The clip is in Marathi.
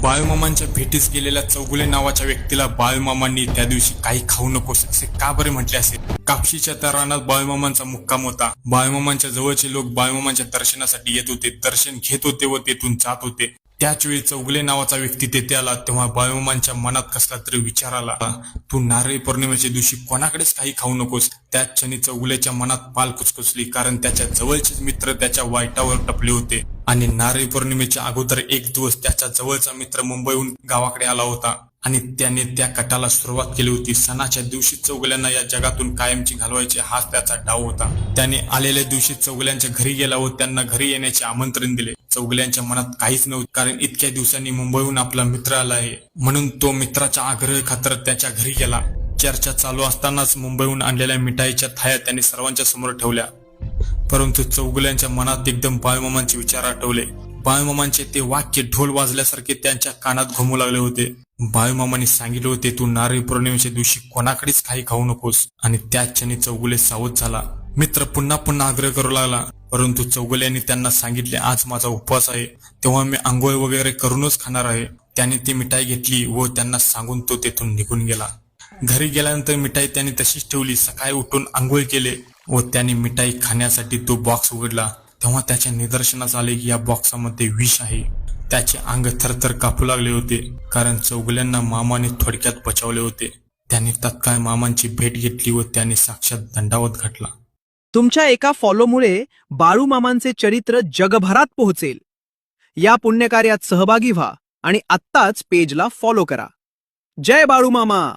बाळूमामांच्या भेटीस गेलेल्या चौगुले नावाच्या व्यक्तीला बाळूमामांनी त्या दिवशी काही खाऊ नकोस असे का बरे म्हटले असेल? कापशीच्या त्या रानात बाळूमामांचा मुक्काम होता. बाळूमामांच्या जवळचे लोक बाळूमामांच्या दर्शनासाठी येत होते, दर्शन घेत होते व तेथून जात होते. त्याच वेळी चौगुले नावाचा व्यक्ती तेथे आला. तेव्हा बाळूमामांच्या मनात कसला तरी विचार आला, तू नारळी पौर्णिमेच्या दिवशी कोणाकडेच काही खाऊ नकोस. त्याच क्षणी चौगुलेच्या मनात पाल कुचकुचली, कारण त्याच्या जवळचेच मित्र त्याच्या वाईटावर टपले होते. आणि नारळी पौर्णिमेच्या अगोदर एक दिवस त्याचा जवळचा मित्र मुंबईहून गावाकडे आला होता आणि त्याने त्या कटाला सुरुवात केली होती. सणाच्या दिवशी चौगुल्यांना या जगातून कायमची घालवायचे हाच त्याचा डाव होता. त्याने आलेल्या दिवशी चौगुल्यांच्या घरी गेला व त्यांना घरी येण्याचे आमंत्रण दिले. चौगुल्यांच्या मनात काहीच नव्हते, कारण इतक्या दिवसांनी मुंबईहून आपला मित्र आला आहे म्हणून तो मित्राच्या आग्रह खातर त्याच्या घरी गेला. चर्चा चालू असतानाच मुंबईहून आणलेल्या मिठाईच्या थाळ्या त्याने सर्वांच्या समोर ठेवल्या. परंतु चौगुल्यांच्या मनात एकदम बाळूमामांचे विचार आठवले. बाळूमामांचे ते वाक्य ढोल वाजल्यासारखे त्यांच्या कानात घुमू लागले होते. बाळूमामांनी सांगितले होते, तू नारळी पौर्णिमेच्या दिवशी कोणाकडेच काही खाऊ नकोस. आणि त्याच क्षणी चौगुले सावध झाला. मित्र पुन्हा पुन्हा आग्रह करू लागला, परंतु चौगुल्यांनी त्यांना सांगितले, आज माझा उपवास आहे, तेव्हा मी आंघोळ वगैरे करूनच खाणार आहे. त्याने ती मिठाई घेतली व त्यांना सांगून तो तेथून निघून गेला. घरी गेल्यानंतर मिठाई त्याने तशीच ठेवली. सकाळी उठून आंघोळ केले व त्याने मिठाई खाण्यासाठी तो बॉक्स उघडला. तेव्हा त्याच्या निदर्शनास आले की या बॉक्सामध्ये विष आहे. त्याचे अंग थरथर कापू लागले होते, कारण चौगुल्यांना मामाने थोडक्यात बचावले होते. त्याने तत्काळ मामांची भेट घेतली व त्याने साक्षात दंडावत घातला. तुमच्या एका फॉलोमुळे बाळूमामांचे चरित्र जगभरात पोहोचेल. या पुण्यकार्यात सहभागी व्हा आणि आत्ताच पेजला फॉलो करा. जय बाळूमामा.